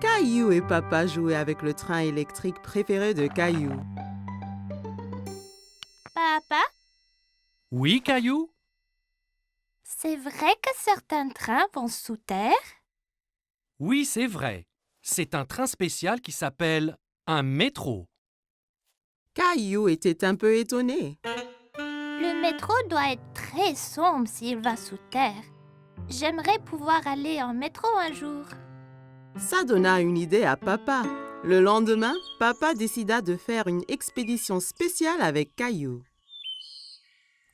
Caillou et Papa jouaient avec le train électrique préféré de Caillou. Papa, Oui, Caillou? c'est vrai que certains trains vont sous terre? Oui, c'est vrai. C'est un train spécial qui s'appelle un métro. Caillou était un peu étonné. Le métro doit être très sombre s'il va sous terre. J'aimerais pouvoir aller en métro un jour. Ça donna une idée à Papa. Le lendemain, Papa décida de faire une expédition spéciale avec Caillou.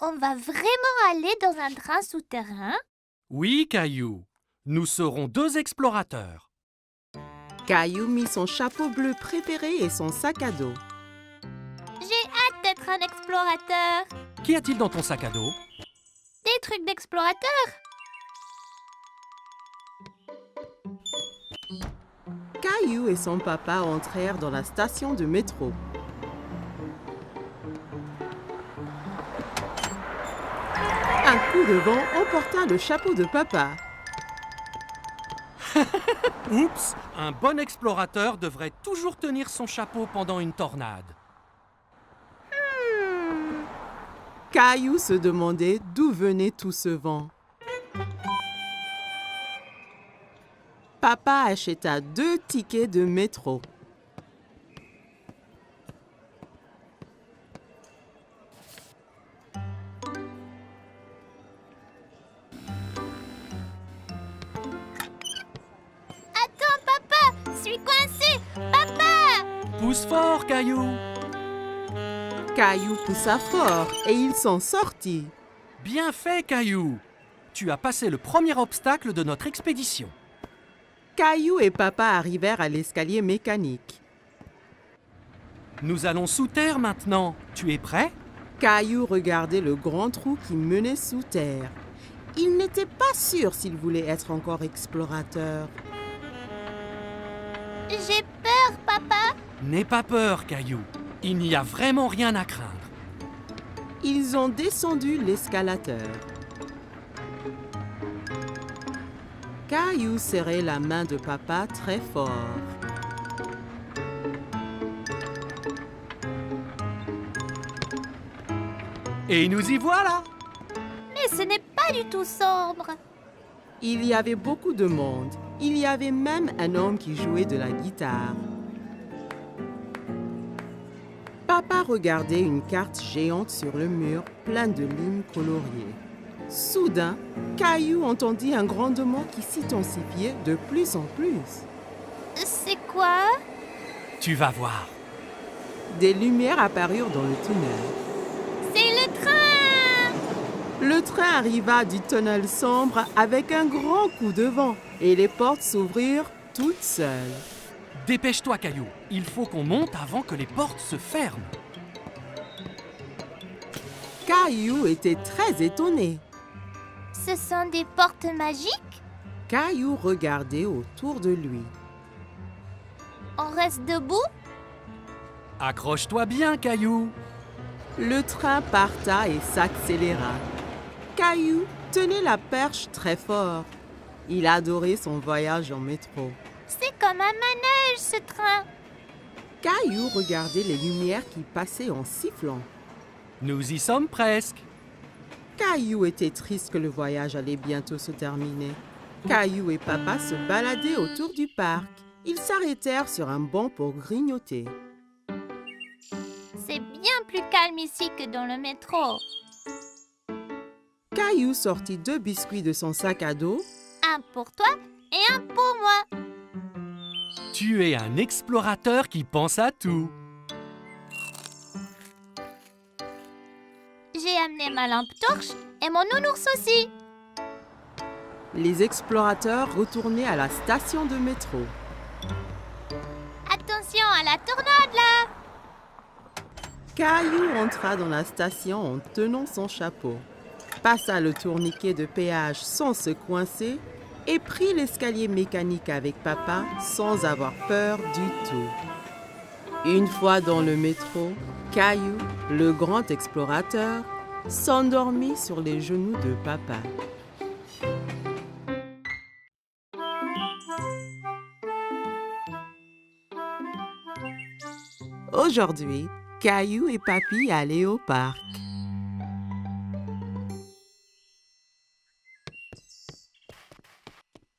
On va vraiment aller dans un train souterrain? Oui, Caillou. Nous serons 2 explorateurs. Caillou mit son chapeau bleu préféré et son sac à dos. J'ai hâte d'être un explorateur. Qu'y a-t-il dans ton sac à dos? Des trucs d'explorateur. Caillou et son papa entrèrent dans la station de métro. Un coup de vent emporta le chapeau de Papa. Oups! Un bon explorateur devrait toujours tenir son chapeau pendant une tornade. Caillou se demandait d'où venait tout ce vent. Papa acheta 2 tickets de métro. Attends, papa, je suis coincé. Papa! Pousse fort, Caillou! Caillou poussa fort et il s'en sortit. Bien fait, Caillou! Tu as passé le premier obstacle de notre expédition. Caillou et Papa arrivèrent à l'escalier mécanique. Nous allons sous terre maintenant. Tu es prêt? Caillou regardait le grand trou qui menait sous terre. Il n'était pas sûr s'il voulait être encore explorateur. J'ai peur, papa. N'aie pas peur, Caillou. Il n'y a vraiment rien à craindre. Ils ont descendu l'escalateur. Caillou serrait la main de Papa très fort. Et nous y voilà! Mais ce n'est pas du tout sombre. Il y avait beaucoup de monde. Il y avait même un homme qui jouait de la guitare. Papa regardait une carte géante sur le mur, pleine de lignes coloriées. Soudain, Caillou entendit un grondement qui s'intensifiait de plus en plus. C'est quoi? Tu vas voir. Des lumières apparurent dans le tunnel. C'est le train! Le train arriva du tunnel sombre avec un grand coup de vent et les portes s'ouvrirent toutes seules. Dépêche-toi, Caillou. Il faut qu'on monte avant que les portes se ferment. Caillou était très étonné. Ce sont des portes magiques? Caillou regardait autour de lui. On reste debout? Accroche-toi bien, Caillou. Le train parta et s'accéléra. Caillou tenait la perche très fort. Il adorait son voyage en métro. C'est comme un manège, ce train. Caillou regardait les lumières qui passaient en sifflant. Nous y sommes presque. Caillou était triste que le voyage allait bientôt se terminer. Caillou et Papa se baladaient autour du parc. Ils s'arrêtèrent sur un banc pour grignoter. C'est bien plus calme ici que dans le métro. Caillou sortit 2 biscuits de son sac à dos. Un pour toi et un pour moi. Tu es un explorateur qui pense à tout. J'ai amené ma lampe torche et mon nounours aussi. Les explorateurs retournaient à la station de métro. Attention à la tornade là! Caillou entra dans la station en tenant son chapeau, passa le tourniquet de péage sans se coincer et prit l'escalier mécanique avec Papa sans avoir peur du tout. Une fois dans le métro, Caillou, le grand explorateur, s'endormit sur les genoux de Papa. Aujourd'hui, Caillou et Papy allaient au parc.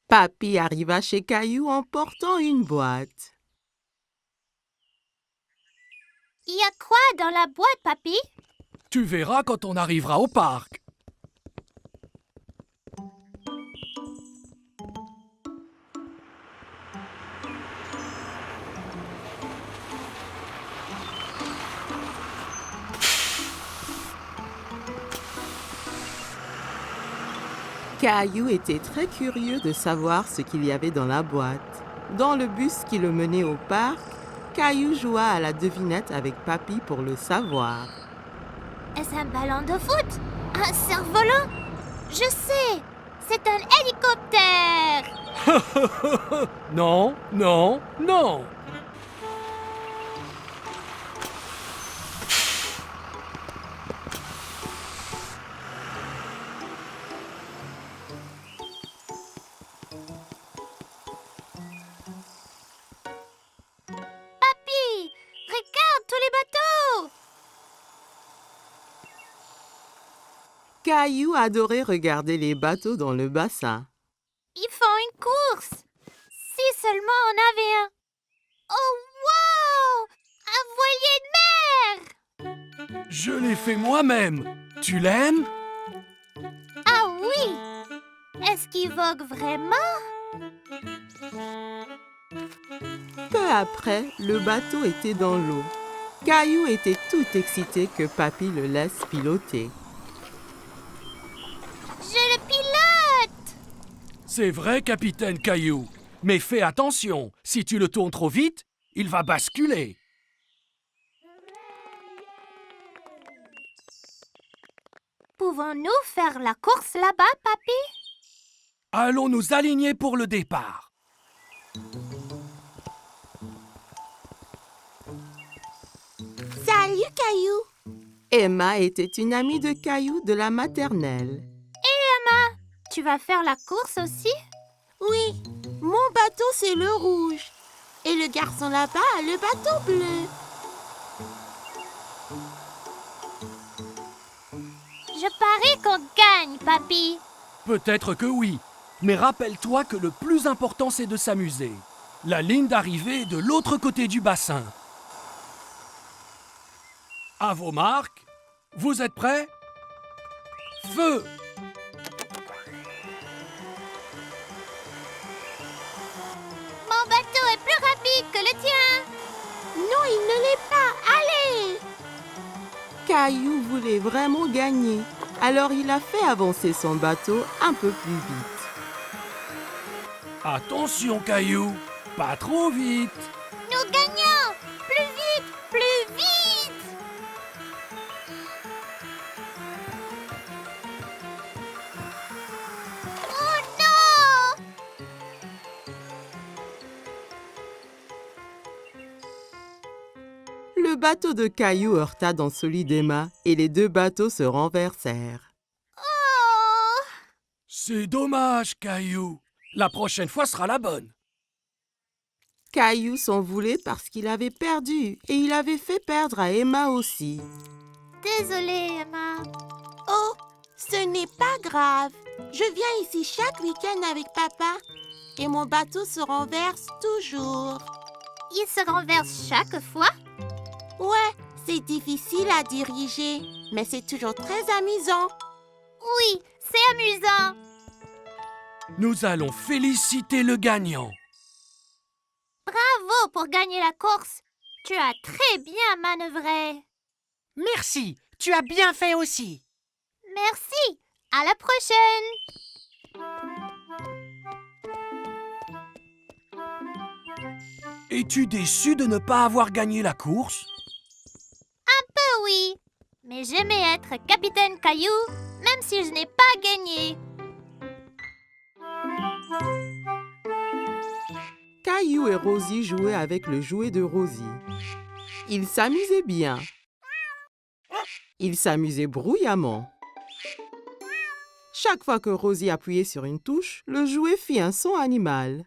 Papy arriva chez Caillou en portant une boîte. Il y a quoi dans la boîte, Papy? Tu verras quand on arrivera au parc. Caillou était très curieux de savoir ce qu'il y avait dans la boîte. Dans le bus qui le menait au parc, Caillou joua à la devinette avec Papy pour le savoir. Est-ce un ballon de foot? Un cerf-volant? Je sais! C'est un hélicoptère! Non, non, non. Papy! Regarde tous les bateaux! Caillou adorait regarder les bateaux dans le bassin. Ils font une course! Si seulement on avait un... Oh, wow! Un voilier de mer! Je l'ai fait moi-même. Tu l'aimes? Ah oui! Est-ce qu'il vogue vraiment? Peu après, le bateau était dans l'eau. Caillou était tout excité que Papy le laisse piloter. Je le pilote! C'est vrai, capitaine Caillou. Mais fais attention, si tu le tournes trop vite, il va basculer. Pouvons-nous faire la course là-bas, Papy? Allons nous aligner pour le départ. Salut, Caillou! Emma était une amie de Caillou de la maternelle. Tu vas faire la course aussi? Oui, mon bateau c'est le rouge. Et le garçon là-bas a le bateau bleu. Je parie qu'on gagne, Papy. Peut-être que oui, mais rappelle-toi que le plus important c'est de s'amuser. La ligne d'arrivée est de l'autre côté du bassin. À vos marques, vous êtes prêts? Feu! Mon bateau est plus rapide que le tien. Non, il ne l'est pas. Allez! Caillou voulait vraiment gagner, alors il a fait avancer son bateau un peu plus vite. Attention, Caillou, pas trop vite. Nous gagnons! Plus vite! Plus vite! Oh non! Le bateau de Caillou heurta dans celui d'Emma et les deux bateaux se renversèrent. Oh! C'est dommage, Caillou. La prochaine fois sera la bonne. Caillou s'en voulait parce qu'il avait perdu et il avait fait perdre à Emma aussi. Désolée, Emma. Oh, ce n'est pas grave. Je viens ici chaque week-end avec papa. Et mon bateau se renverse toujours. Il se renverse chaque fois? Ouais, c'est difficile à diriger, mais c'est toujours très amusant. Oui, c'est amusant. Nous allons féliciter le gagnant. Bravo pour gagner la course. Tu as très bien manœuvré. Merci, tu as bien fait aussi. Merci. À la prochaine. Es-tu déçu de ne pas avoir gagné la course? Oui, mais j'aimais être capitaine Caillou, même si je n'ai pas gagné. Caillou et Rosie jouaient avec le jouet de Rosie. Ils s'amusaient bien. Ils s'amusaient bruyamment. Chaque fois que Rosie appuyait sur une touche, le jouet fit un son animal.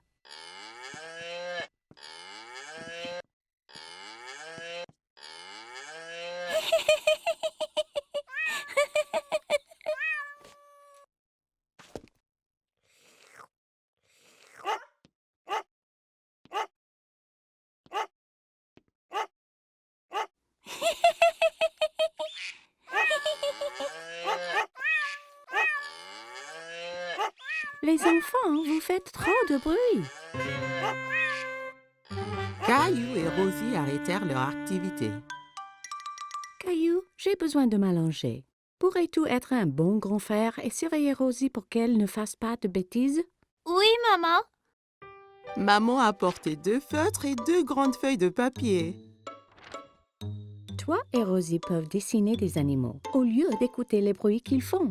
Les enfants, vous faites trop de bruit. Caillou et Rosie arrêtèrent leur activité. Caillou, j'ai besoin de m'allonger. Pourrais-tu être un bon grand frère et surveiller Rosie pour qu'elle ne fasse pas de bêtises? Oui, maman. Maman a apporté 2 feutres et 2 grandes feuilles de papier. Toi et Rosie peuvent dessiner des animaux au lieu d'écouter les bruits qu'ils font.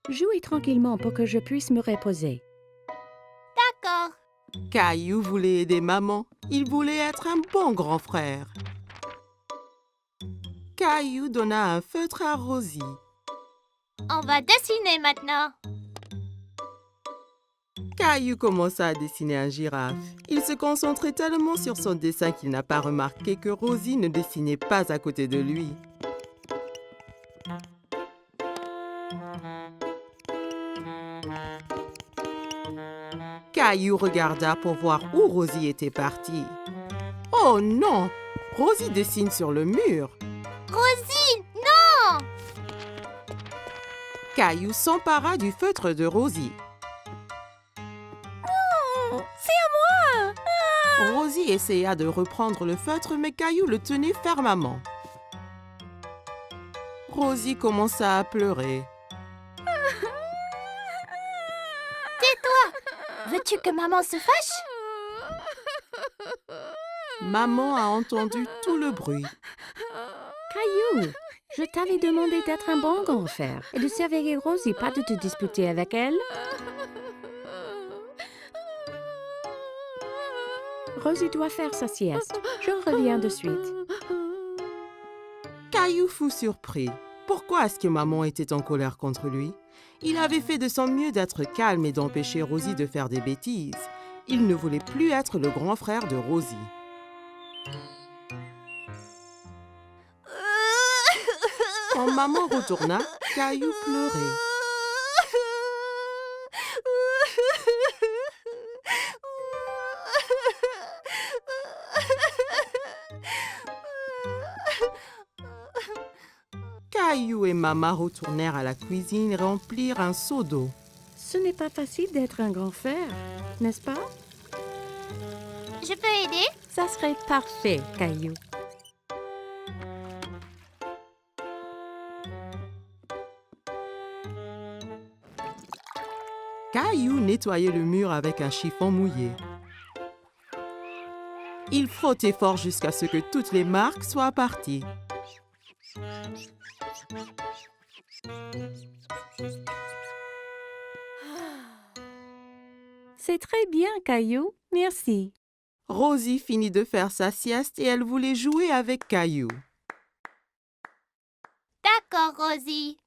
Jouez tranquillement pour que je puisse me reposer. D'accord. Caillou voulait aider maman. Il voulait être un bon grand frère. Caillou donna un feutre à Rosie. On va dessiner maintenant. Caillou commença à dessiner un girafe. Il se concentrait tellement sur son dessin qu'il n'a pas remarqué que Rosie ne dessinait pas à côté de lui. Caillou regarda pour voir où Rosie était partie. Oh non! Rosie dessine sur le mur. Rosie, non! Caillou s'empara du feutre de Rosie. C'est à moi! Rosie essaya de reprendre le feutre, mais Caillou le tenait fermement. Rosie commença à pleurer. Veux-tu que maman se fâche? Maman a entendu tout le bruit. Caillou, je t'avais demandé d'être un bon grand frère et de surveiller Rosie, pas de te disputer avec elle. Rosie doit faire sa sieste. Je reviens de suite. Caillou fut surpris. Pourquoi est-ce que maman était en colère contre lui? Il avait fait de son mieux d'être calme et d'empêcher Rosie de faire des bêtises. Il ne voulait plus être le grand frère de Rosie. Quand maman retourna, Caillou pleurait. Caillou et maman retournèrent à la cuisine et remplirent un seau d'eau. Ce n'est pas facile d'être un grand frère, n'est-ce pas? Je peux aider? Ça serait parfait, Caillou. Caillou nettoyait le mur avec un chiffon mouillé. Il frottait fort jusqu'à ce que toutes les marques soient parties. C'est très bien, Caillou. Merci. Rosie finit de faire sa sieste et elle voulait jouer avec Caillou. D'accord, Rosie.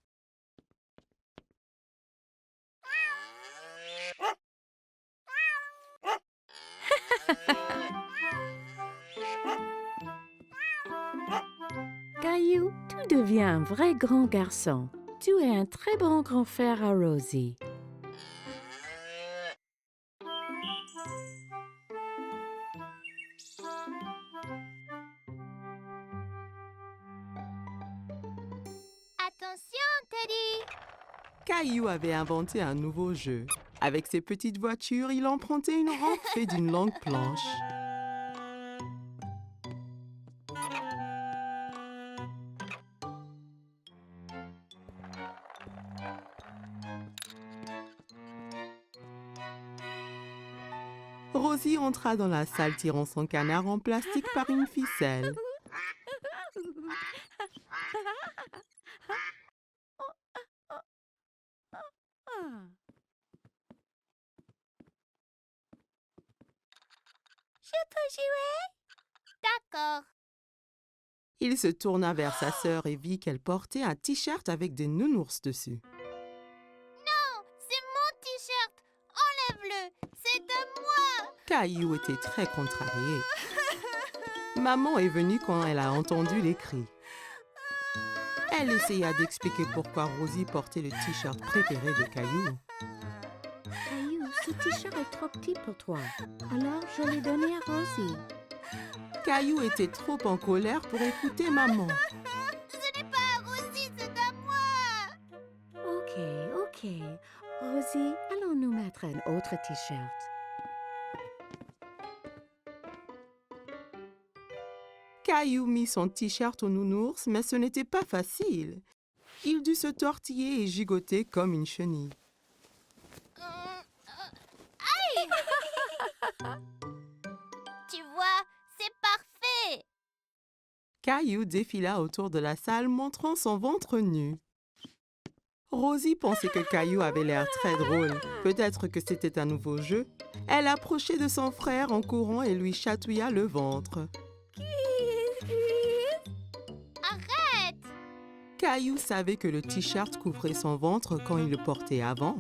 Caillou, tu deviens un vrai grand garçon. Tu es un très bon grand frère à Rosie. Attention, Teddy. Caillou avait inventé un nouveau jeu. Avec ses petites voitures, il empruntait une rampe faite d'une longue planche. Rosie entra dans la salle tirant son canard en plastique par une ficelle. Je peux jouer? D'accord. Il se tourna vers sa sœur et vit qu'elle portait un t-shirt avec des nounours dessus. Non, c'est mon t-shirt. Enlève-le. C'est à moi. Caillou était très contrarié. Maman est venue quand elle a entendu les cris. Elle essaya d'expliquer pourquoi Rosie portait le t-shirt préféré de Caillou. Caillou, ce t-shirt est trop petit pour toi. Alors, je l'ai donné à Rosie. Caillou était trop en colère pour écouter maman. Ce n'est pas à Rosie, c'est à moi. Ok. Rosie, allons nous mettre un autre t-shirt. Caillou mit son t-shirt au nounours, mais ce n'était pas facile. Il dut se tortiller et gigoter comme une chenille. Tu vois, c'est parfait. Caillou défila autour de la salle montrant son ventre nu. Rosie pensait que Caillou avait l'air très drôle. Peut-être que c'était un nouveau jeu. Elle approchait de son frère en courant et lui chatouilla le ventre. Arrête! Caillou savait que le t-shirt couvrait son ventre quand il le portait avant.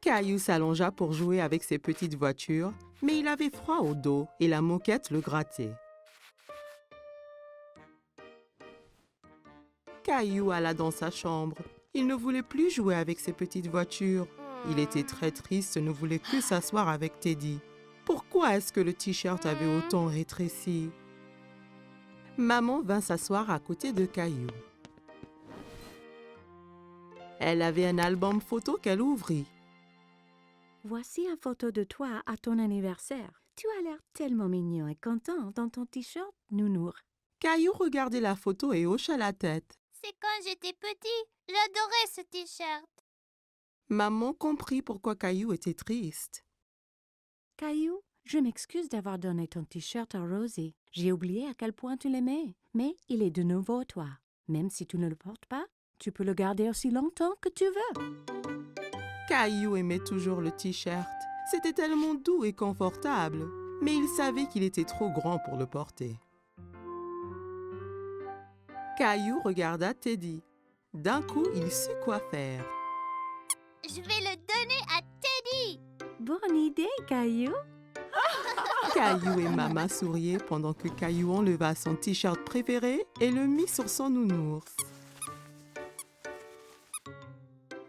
Caillou s'allongea pour jouer avec ses petites voitures, mais il avait froid au dos et la moquette le grattait. Caillou alla dans sa chambre. Il ne voulait plus jouer avec ses petites voitures. Il était très triste et ne voulait que s'asseoir avec Teddy. Pourquoi est-ce que le t-shirt avait autant rétréci? Maman vint s'asseoir à côté de Caillou. Elle avait un album photo qu'elle ouvrit. Voici une photo de toi à ton anniversaire. Tu as l'air tellement mignon et content dans ton t-shirt nounours. Caillou regardait la photo et hocha la tête. C'est quand j'étais petit. J'adorais ce t-shirt. Maman comprit pourquoi Caillou était triste. Caillou, je m'excuse d'avoir donné ton t-shirt à Rosie. J'ai oublié à quel point tu l'aimais, mais il est de nouveau toi. Même si tu ne le portes pas, tu peux le garder aussi longtemps que tu veux. Caillou aimait toujours le t-shirt. C'était tellement doux et confortable, mais il savait qu'il était trop grand pour le porter. Caillou regarda Teddy. D'un coup, il sut quoi faire. Je vais le donner à Teddy. Bonne idée, Caillou. Caillou et Maman souriaient pendant que Caillou enleva son t-shirt préféré et le mit sur son nounours.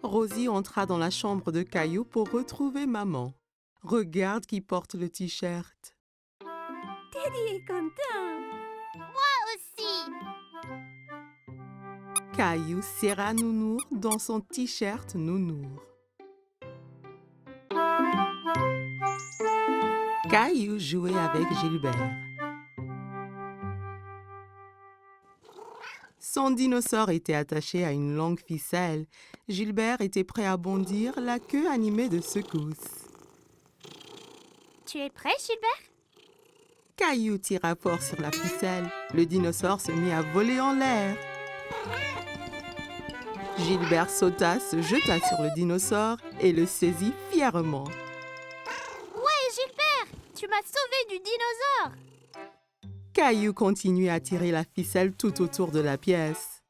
Rosie entra dans la chambre de Caillou pour retrouver Maman. Regarde qui porte le t-shirt. Teddy est content. Aussi. Caillou serra Nounours dans son t-shirt Nounours. Caillou jouait avec Gilbert. Son dinosaure était attaché à une longue ficelle. Gilbert était prêt à bondir, la queue animée de secousses. Tu es prêt, Gilbert? Caillou tira fort sur la ficelle. Le dinosaure se mit à voler en l'air. Gilbert sauta, se jeta sur le dinosaure et le saisit fièrement. Ouais, Gilbert, tu m'as sauvé du dinosaure. Caillou continuait à tirer la ficelle tout autour de la pièce.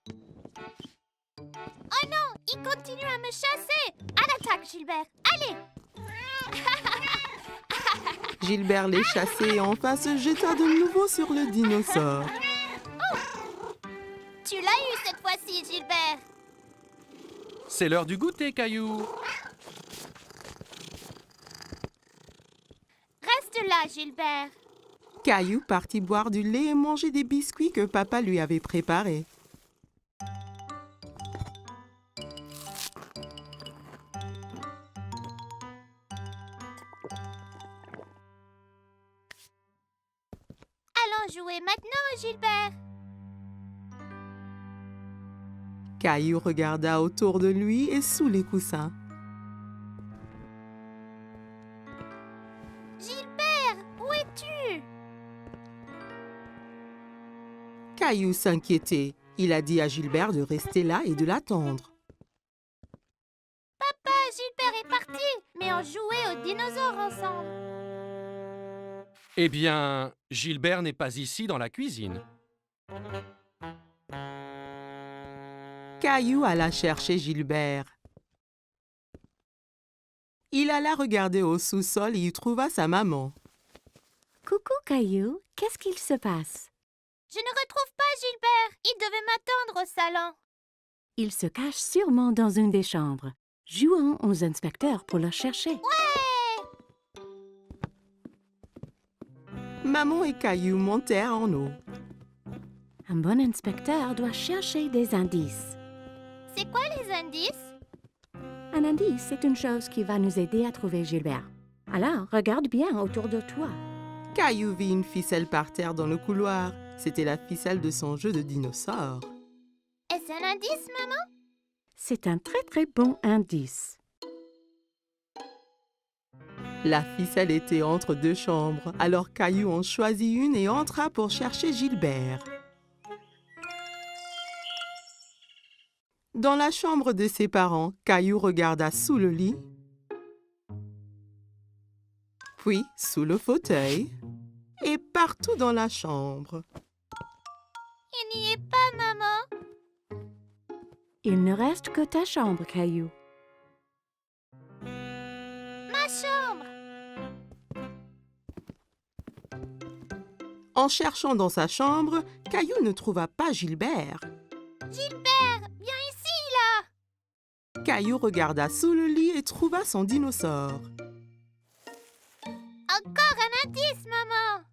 Oh non, il continue à me chasser. À l'attaque, Gilbert. Allez. Gilbert les chassait et enfin se jeta de nouveau sur le dinosaure. Tu l'as eu cette fois-ci, Gilbert. C'est l'heure du goûter, Caillou. Reste là, Gilbert. Caillou partit boire du lait et manger des biscuits que papa lui avait préparés. Allons jouer maintenant, Gilbert. Caillou regarda autour de lui et sous les coussins. Gilbert, où es-tu? Caillou s'inquiétait. Il a dit à Gilbert de rester là et de l'attendre. Papa, Gilbert est parti, mais on jouait aux dinosaures ensemble. Eh bien, Gilbert n'est pas ici dans la cuisine. Caillou alla chercher Gilbert. Il alla regarder au sous-sol et y trouva sa maman. Coucou, Caillou. Qu'est-ce qu'il se passe? Je ne retrouve pas Gilbert. Il devait m'attendre au salon. Il se cache sûrement dans une des chambres. Jouons aux inspecteurs pour le chercher. Maman et Caillou montèrent en haut. Un bon inspecteur doit chercher des indices. C'est quoi les indices? Un indice, c'est une chose qui va nous aider à trouver Gilbert. Alors, regarde bien autour de toi. Caillou vit une ficelle par terre dans le couloir. C'était la ficelle de son jeu de dinosaure. Est-ce un indice, maman? C'est un très très bon indice. La ficelle était entre deux chambres, alors Caillou en choisit une et entra pour chercher Gilbert. Dans la chambre de ses parents, Caillou regarda sous le lit, puis sous le fauteuil et partout dans la chambre. Il n'y est pas, maman. Il ne reste que ta chambre, Caillou. Ma chambre. En cherchant dans sa chambre, Caillou ne trouva pas Gilbert. Gilbert, viens ici, là. Caillou regarda sous le lit et trouva son dinosaure. Encore un indice, maman.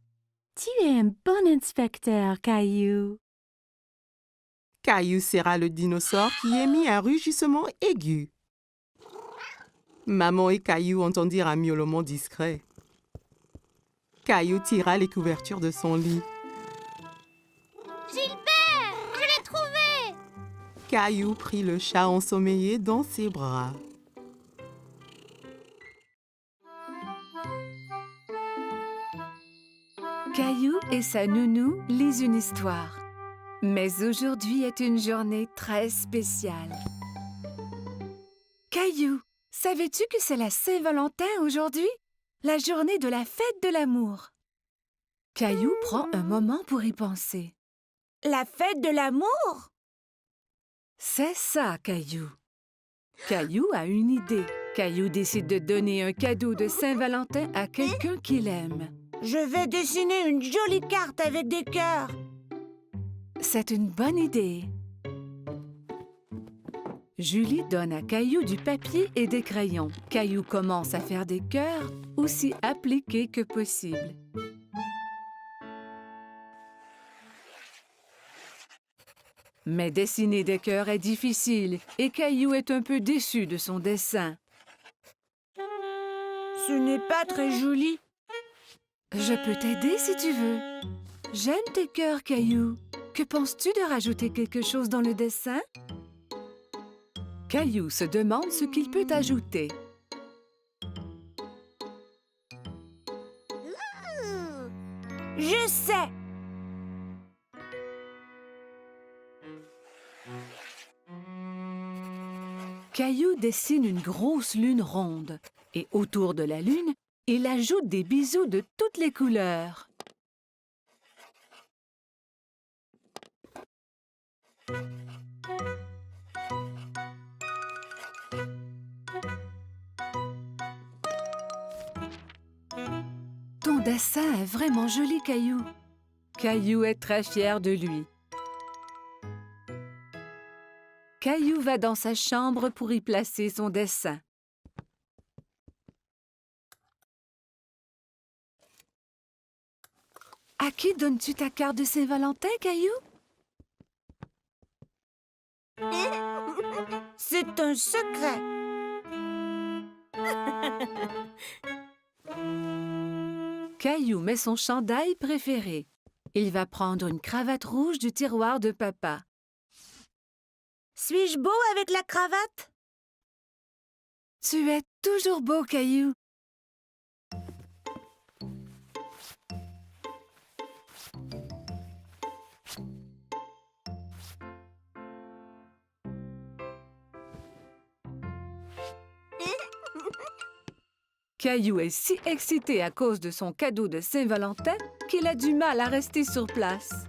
Tu es un bon inspecteur, Caillou. Caillou serra le dinosaure qui émit un rugissement aigu. Maman et Caillou entendirent un miaulement discret. Caillou tira les couvertures de son lit. Gilbert, je l'ai trouvé. Caillou prit le chat ensommeillé dans ses bras. Caillou et sa nounou lisent une histoire. Mais aujourd'hui est une journée très spéciale. Caillou, savais-tu que c'est la Saint-Valentin aujourd'hui? La journée de la fête de l'amour. Caillou prend un moment pour y penser. La fête de l'amour? C'est ça, Caillou. Caillou a une idée. Caillou décide de donner un cadeau de Saint-Valentin à quelqu'un qu'il aime. Je vais dessiner une jolie carte avec des cœurs. C'est une bonne idée. Julie donne à Caillou du papier et des crayons. Caillou commence à faire des cœurs aussi appliqués que possible. Mais dessiner des cœurs est difficile et Caillou est un peu déçu de son dessin. Ce n'est pas très joli. Je peux t'aider si tu veux. J'aime tes cœurs, Caillou. Que penses-tu de rajouter quelque chose dans le dessin? Caillou se demande ce qu'il peut ajouter. Je sais. Caillou dessine une grosse lune ronde et autour de la lune, il ajoute des bisous de toutes les couleurs. Ton dessin est vraiment joli, Caillou. Caillou est très fier de lui. Caillou va dans sa chambre pour y placer son dessin. À qui donnes-tu ta carte de Saint-Valentin, Caillou? C'est un secret. Caillou met son chandail préféré. Il va prendre une cravate rouge du tiroir de papa. Suis-je beau avec la cravate? Tu es toujours beau, Caillou. Caillou est si excité à cause de son cadeau de Saint-Valentin qu'il a du mal à rester sur place.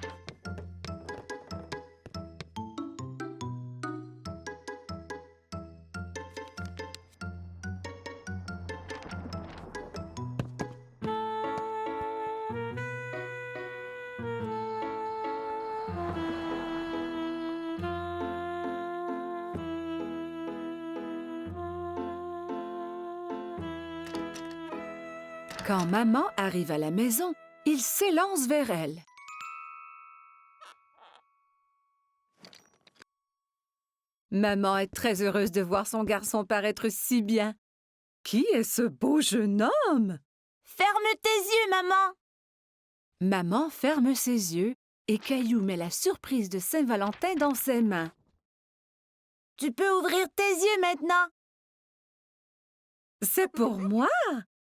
Quand maman arrive à la maison, Il s'élance vers elle. Maman est très heureuse de voir son garçon paraître si bien. Qui est ce beau jeune homme? Ferme tes yeux, maman. Maman ferme ses yeux et Caillou met la surprise de Saint-Valentin dans ses mains. Tu peux ouvrir tes yeux maintenant. C'est pour moi?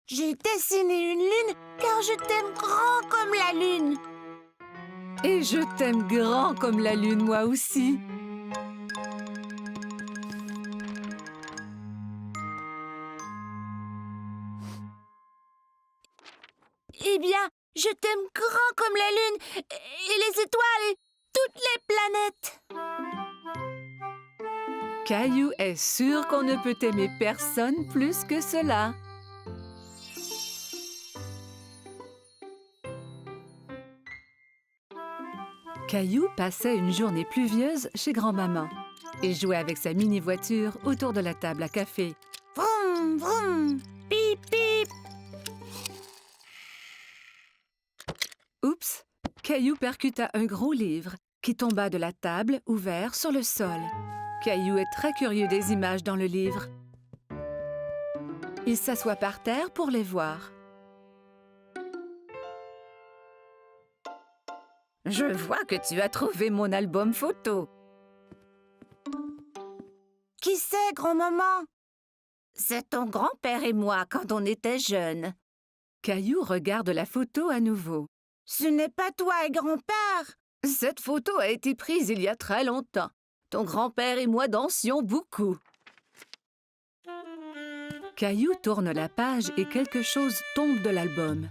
J'ai dessiné une lune car je t'aime grand comme la lune. Et je t'aime grand comme la lune, moi aussi. Eh bien, je t'aime grand comme la lune et les étoiles et toutes les planètes. Caillou est sûr qu'on ne peut aimer personne plus que cela. Caillou passait une journée pluvieuse chez grand-maman. Il jouait avec sa mini-voiture autour de la table à café. Vroom, vroom, pip, pip. Oups! Caillou percuta un gros livre qui tomba de la table ouvert sur le sol. Caillou est très curieux des images dans le livre. Il s'assoit par terre pour les voir. Je vois que tu as trouvé mon album photo. Qui c'est, grand-maman? C'est ton grand-père et moi quand on était jeunes. Caillou regarde la photo à nouveau. Ce n'est pas toi et grand-père. Cette photo a été prise il y a très longtemps. Ton grand-père et moi dansions beaucoup. Caillou tourne la page et quelque chose tombe de l'album.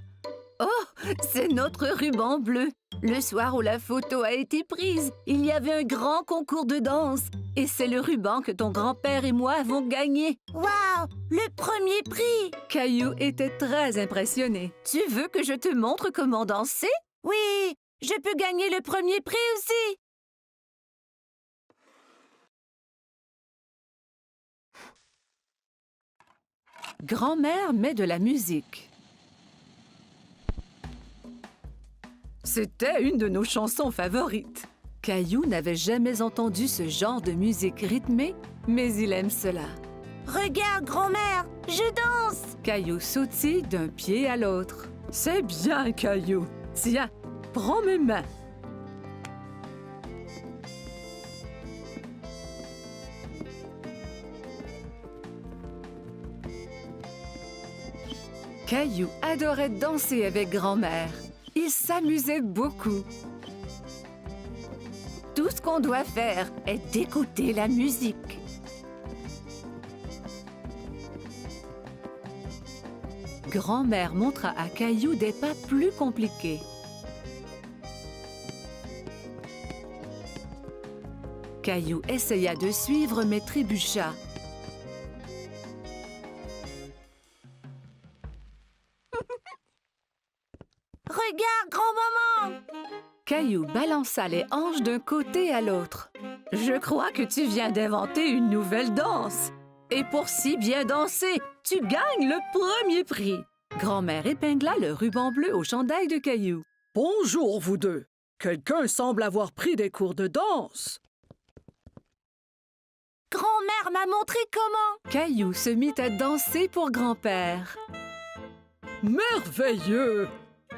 Oh, c'est notre ruban bleu. Le soir où la photo a été prise, il y avait un grand concours de danse. Et c'est le ruban que ton grand-père et moi avons gagné. Waouh, le premier prix. Caillou était très impressionné. Tu veux que je te montre comment danser? Oui, je peux gagner le premier prix aussi. Grand-mère met de la musique. C'était une de nos chansons favorites. Caillou n'avait jamais entendu ce genre de musique rythmée, mais il aime cela. Regarde, grand-mère, je danse. Caillou sautille d'un pied à l'autre. C'est bien, Caillou. Tiens, prends mes mains. Caillou adorait danser avec grand-mère. Il s'amusait beaucoup. Tout ce qu'on doit faire est d'écouter la musique. Grand-mère montra à Caillou des pas plus compliqués. Caillou essaya de suivre mais trébucha. Regarde, grand-maman. Caillou balança les hanches d'un côté à l'autre. « Je crois que tu viens d'inventer une nouvelle danse. Et pour si bien danser, tu gagnes le premier prix. » Grand-mère épingla le ruban bleu au chandail de Caillou. « Bonjour, vous deux. Quelqu'un semble avoir pris des cours de danse. » Grand-mère m'a montré comment. Caillou se mit à danser pour grand-père. « Merveilleux! »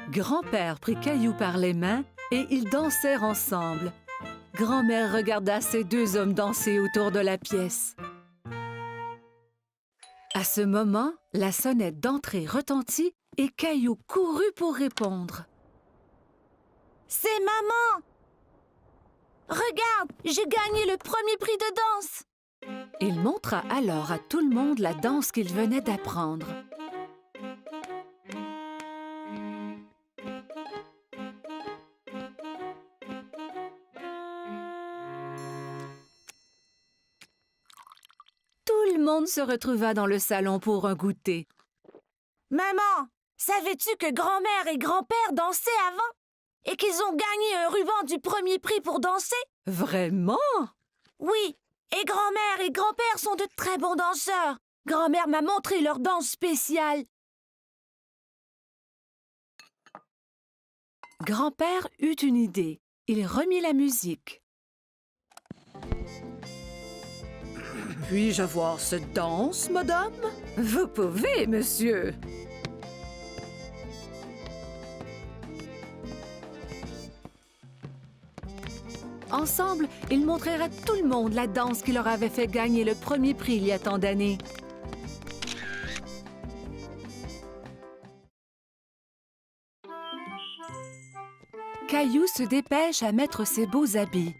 Grand-père prit Caillou par les mains et ils dansèrent ensemble. Grand-mère regarda ces deux hommes danser autour de la pièce. À ce moment, la sonnette d'entrée retentit et Caillou courut pour répondre. « C'est maman! Regarde, j'ai gagné le premier prix de danse! » Il montra alors à tout le monde la danse qu'il venait d'apprendre. Tout le monde se retrouva dans le salon pour un goûter. « Maman, savais-tu que grand-mère et grand-père dansaient avant? Et qu'ils ont gagné un ruban du premier prix pour danser? » Vraiment? Oui, et grand-mère et grand-père sont de très bons danseurs. Grand-mère m'a montré leur danse spéciale. Grand-père eut une idée. Il remit la musique. Puis-je avoir cette danse, madame? Vous pouvez, monsieur. Ensemble, ils montrèrent à tout le monde la danse qui leur avait fait gagner le premier prix il y a tant d'années. Caillou se dépêche à mettre ses beaux habits.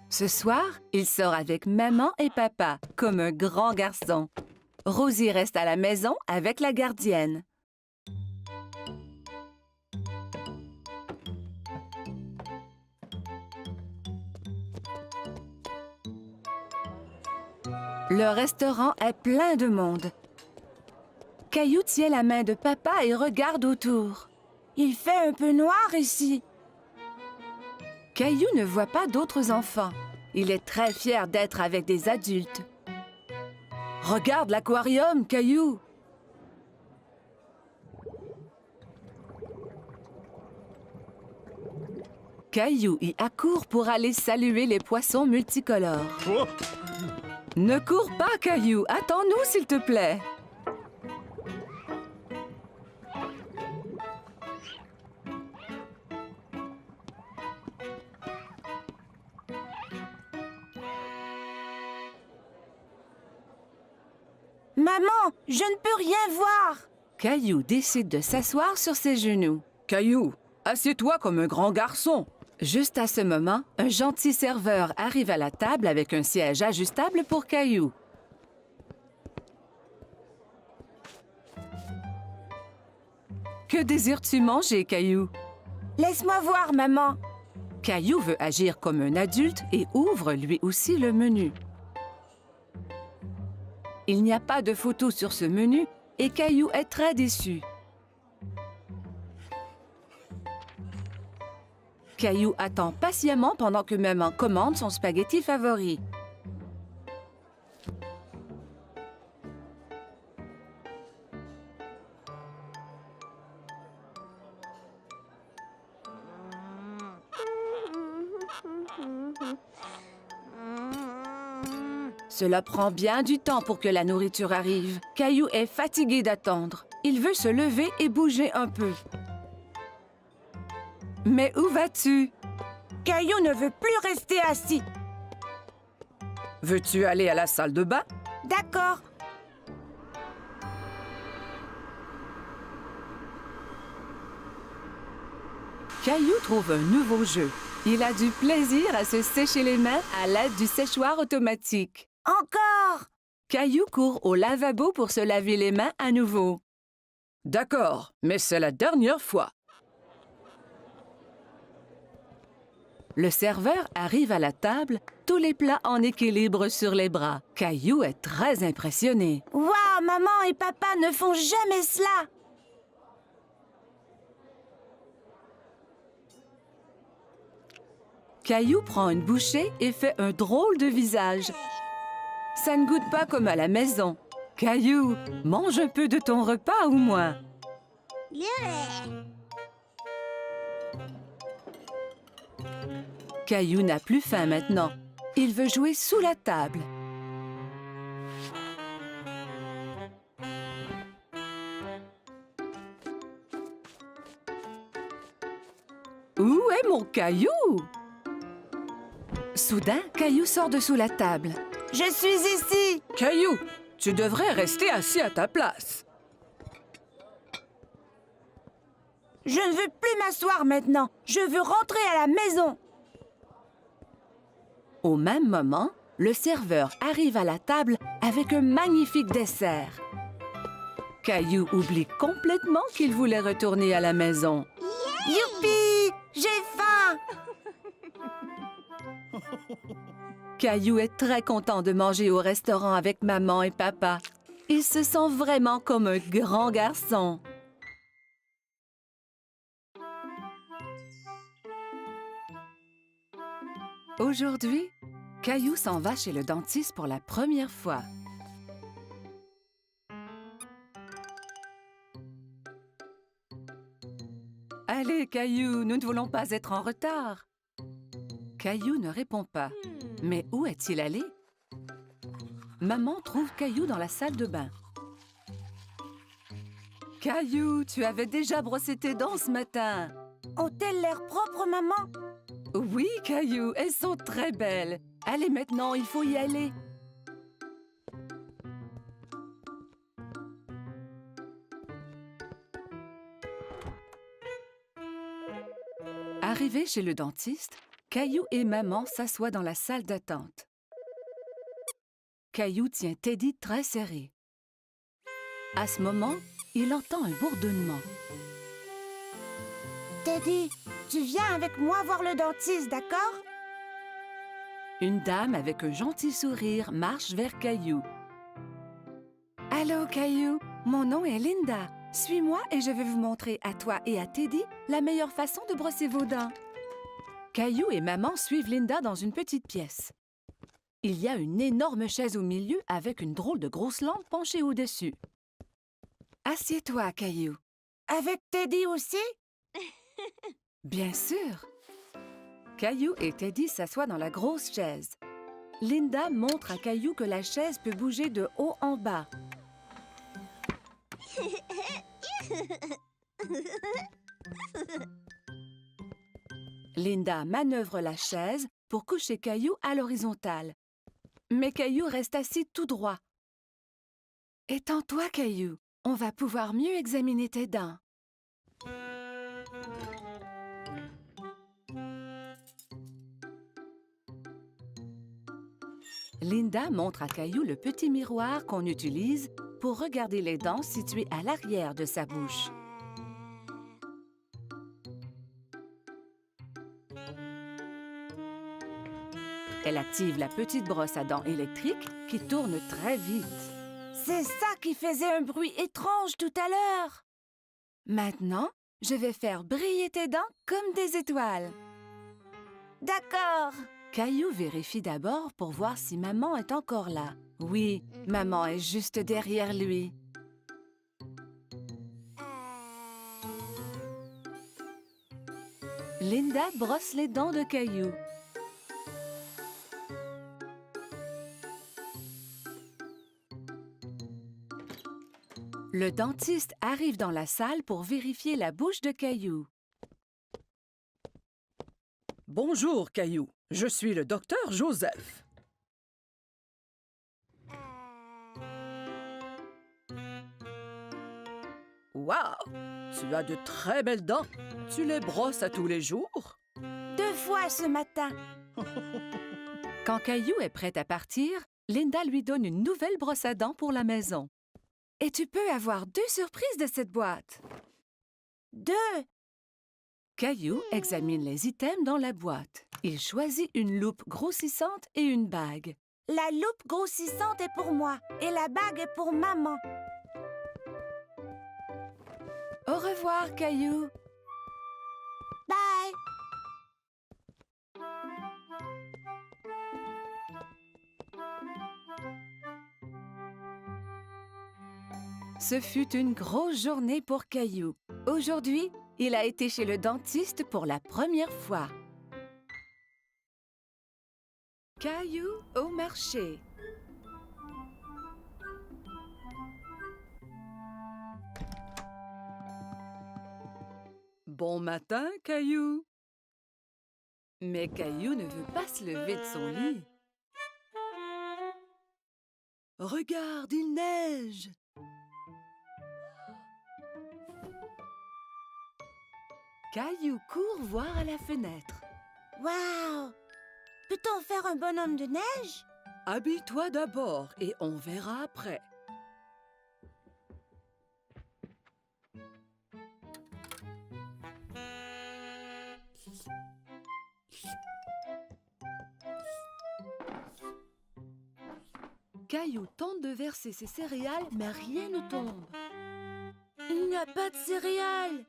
Ce soir, il sort avec maman et papa, comme un grand garçon. Rosie reste à la maison avec la gardienne. Le restaurant est plein de monde. Caillou tient la main de papa et regarde autour. Il fait un peu noir ici. Caillou ne voit pas d'autres enfants. Il est très fier d'être avec des adultes. Regarde l'aquarium, Caillou! Caillou y accourt pour aller saluer les poissons multicolores. Ne cours pas, Caillou! Attends-nous, s'il te plaît! Maman, je ne peux rien voir. Caillou décide de s'asseoir sur ses genoux. Caillou, assieds-toi comme un grand garçon. Juste à ce moment, un gentil serveur arrive à la table avec un siège ajustable pour Caillou. Que désires-tu manger, Caillou? Laisse-moi voir, maman. Caillou veut agir comme un adulte et ouvre lui aussi le menu. Il n'y a pas de photo sur ce menu et Caillou est très déçu. Caillou attend patiemment pendant que maman commande son spaghetti favori. Cela prend bien du temps pour que la nourriture arrive. Caillou est fatigué d'attendre. Il veut se lever et bouger un peu. Mais où vas-tu? Caillou ne veut plus rester assis. Veux-tu aller à la salle de bain? D'accord. Caillou trouve un nouveau jeu. Il a du plaisir à se sécher les mains à l'aide du séchoir automatique. Encore. Caillou court au lavabo pour se laver les mains à nouveau. D'accord, mais c'est la dernière fois. Le serveur arrive à la table, tous les plats en équilibre sur les bras. Caillou est très impressionné. Waouh, maman et papa ne font jamais cela. Caillou prend une bouchée et fait un drôle de visage. Ça ne goûte pas comme à la maison. Caillou, mange un peu de ton repas au moins. Caillou n'a plus faim maintenant. Il veut jouer sous la table. Où est mon Caillou? Soudain, Caillou sort de sous la table. Je suis ici. Caillou, tu devrais rester assis à ta place. Je ne veux plus m'asseoir maintenant. Je veux rentrer à la maison. Au même moment, le serveur arrive à la table avec un magnifique dessert. Caillou oublie complètement qu'il voulait retourner à la maison. Youpi! J'ai faim. Caillou est très content de manger au restaurant avec maman et papa. Il se sent vraiment comme un grand garçon. Aujourd'hui, Caillou s'en va chez le dentiste pour la première fois. Allez, Caillou, nous ne voulons pas être en retard. Caillou ne répond pas. Mais où est-il allé? Maman trouve Caillou dans la salle de bain. Caillou, tu avais déjà brossé tes dents ce matin. Ont-elles l'air propres, maman? Oui, Caillou, elles sont très belles. Allez, maintenant, il faut y aller. Arrivé chez le dentiste, Caillou et maman s'assoient dans la salle d'attente. Caillou tient Teddy très serré. À ce moment, il entend un bourdonnement. Teddy, tu viens avec moi voir le dentiste, d'accord? Une dame avec un gentil sourire marche vers Caillou. Allô, Caillou, mon nom est Linda. Suis-moi et je vais vous montrer à toi et à Teddy la meilleure façon de brosser vos dents. Caillou et maman suivent Linda dans une petite pièce. Il y a une énorme chaise au milieu avec une drôle de grosse lampe penchée au-dessus. Assieds-toi, Caillou. Avec Teddy aussi? Bien sûr. Caillou et Teddy s'assoient dans la grosse chaise. Linda montre à Caillou que la chaise peut bouger de haut en bas. Linda manœuvre la chaise pour coucher Caillou à l'horizontale. Mais Caillou reste assis tout droit. Étends-toi, Caillou. On va pouvoir mieux examiner tes dents. Linda montre à Caillou le petit miroir qu'on utilise pour regarder les dents situées à l'arrière de sa bouche. Elle active la petite brosse à dents électrique qui tourne très vite. C'est ça qui faisait un bruit étrange tout à l'heure. Maintenant, je vais faire briller tes dents comme des étoiles. D'accord. Caillou vérifie d'abord pour voir si maman est encore là. Oui, maman est juste derrière lui. Linda brosse les dents de Caillou. Le dentiste arrive dans la salle pour vérifier la bouche de Caillou. Bonjour, Caillou. Je suis le docteur Joseph. Waouh! Tu as de très belles dents. Tu les brosses à tous les jours? 2 fois ce matin. Quand Caillou est prêt à partir, Linda lui donne une nouvelle brosse à dents pour la maison. Et tu peux avoir 2 surprises de cette boîte. 2. Caillou examine les items dans la boîte. Il choisit une loupe grossissante et une bague. La loupe grossissante est pour moi et la bague est pour maman. Au revoir, Caillou. Bye. Ce fut une grosse journée pour Caillou. Aujourd'hui, il a été chez le dentiste pour la première fois. Caillou au marché. Bon matin, Caillou. Mais Caillou ne veut pas se lever de son lit. Regarde, il neige. Caillou court voir à la fenêtre. Waouh! Peut-on faire un bonhomme de neige? Habille-toi d'abord et on verra après. Caillou tente de verser ses céréales, mais rien ne tombe. Il n'y a pas de céréales.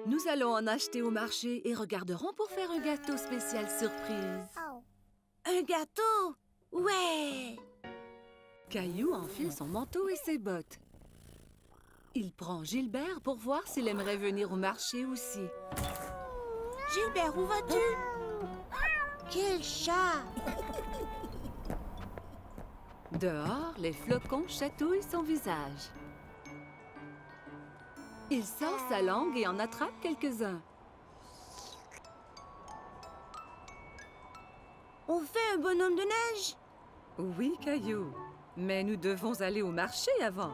Nous allons en acheter au marché et regarderons pour faire un gâteau spécial surprise. Un gâteau? Ouais! Caillou enfile son manteau et ses bottes. Il prend Gilbert pour voir s'il aimerait venir au marché aussi. Gilbert, où vas-tu? Quel chat! Dehors, les flocons chatouillent son visage. Il sort sa langue et en attrape quelques-uns. On fait un bonhomme de neige? Oui, Caillou, mais nous devons aller au marché avant.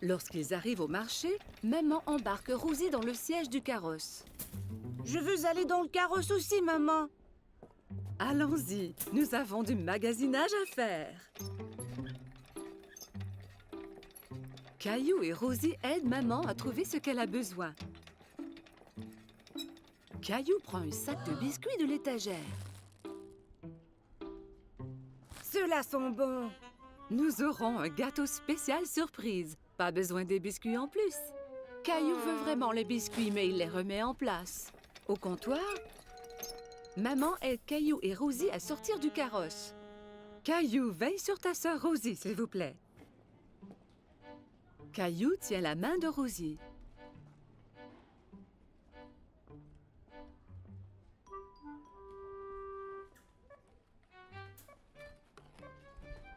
Lorsqu'ils arrivent au marché, maman embarque Rosie dans le siège du carrosse. Je veux aller dans le carrosse aussi, maman. Allons-y, nous avons du magasinage à faire. Caillou et Rosie aident maman à trouver ce qu'elle a besoin. Caillou prend un sac de biscuits de l'étagère. Ceux-là sont bons. Nous aurons un gâteau spécial surprise. Pas besoin des biscuits en plus. Caillou veut vraiment les biscuits, mais il les remet en place. Au comptoir, maman aide Caillou et Rosie à sortir du carrosse. Caillou, veille sur ta sœur Rosie, s'il vous plaît. Caillou tient la main de Rosie.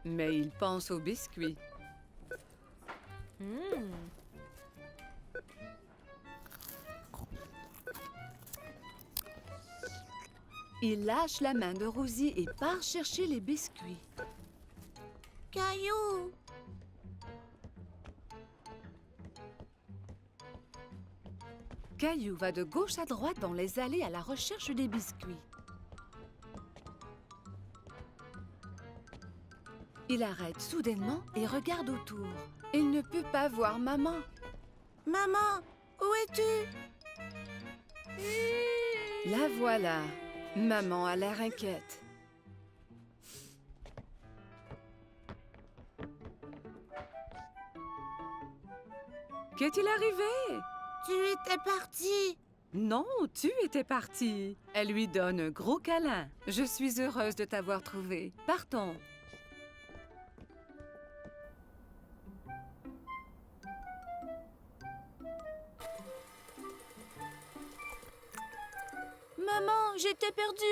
Mais il pense aux biscuits. Il lâche la main de Rosie et part chercher les biscuits. Caillou! Caillou va de gauche à droite dans les allées à la recherche des biscuits. Il arrête soudainement et regarde autour. Il ne peut pas voir maman. Maman, où es-tu? La voilà. Maman a l'air inquiète. Qu'est-il arrivé? Tu étais partie. Non, tu étais partie. Elle lui donne un gros câlin. Je suis heureuse de t'avoir trouvé. Partons. Maman, j'étais perdue.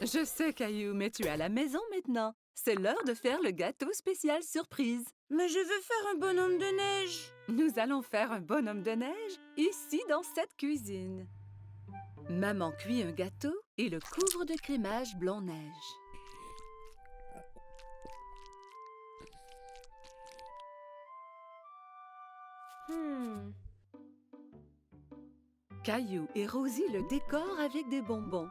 Je sais, Caillou, mais tu es à la maison maintenant. C'est l'heure de faire le gâteau spécial surprise. Mais je veux faire un bonhomme de neige. Nous allons faire un bonhomme de neige ici dans cette cuisine. Maman cuit un gâteau et le couvre de crémage blanc-neige. Caillou et Rosie le décorent avec des bonbons.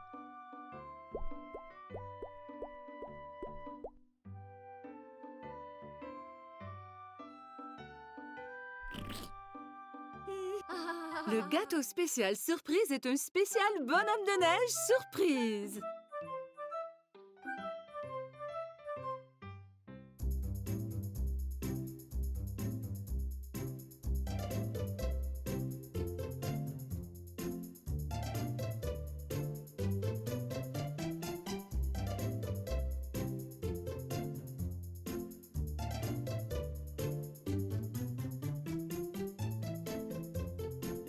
Le gâteau spécial surprise est un spécial bonhomme de neige surprise.